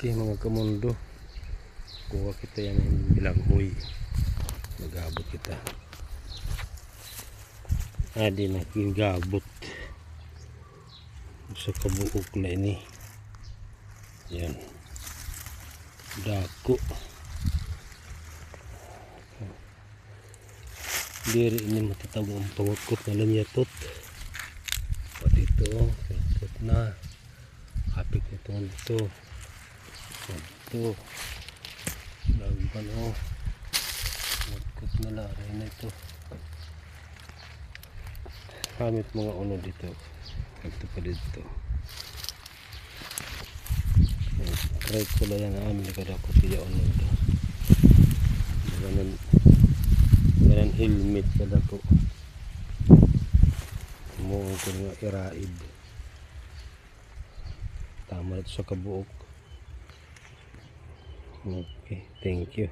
Okay mga kamundo, kuha kita yan ng bilanghoy, magabot kita. Adi na gabot sa kabuok na ini. Yan, dako. Diri ini matatawag ang pangutkot na lamyatot. Pati ito, pangutkot na. Kapit ito dito. Ito. Lagan o. Pangutkot na laray na ito. Hamit mga uno dito. Ito pa dito. Try ko lang yan amin kada ko tiya uno dito. Ganun helmet kada ko. Mo ko nga iraid. Tama ito sa kabuok. Okay, thank you.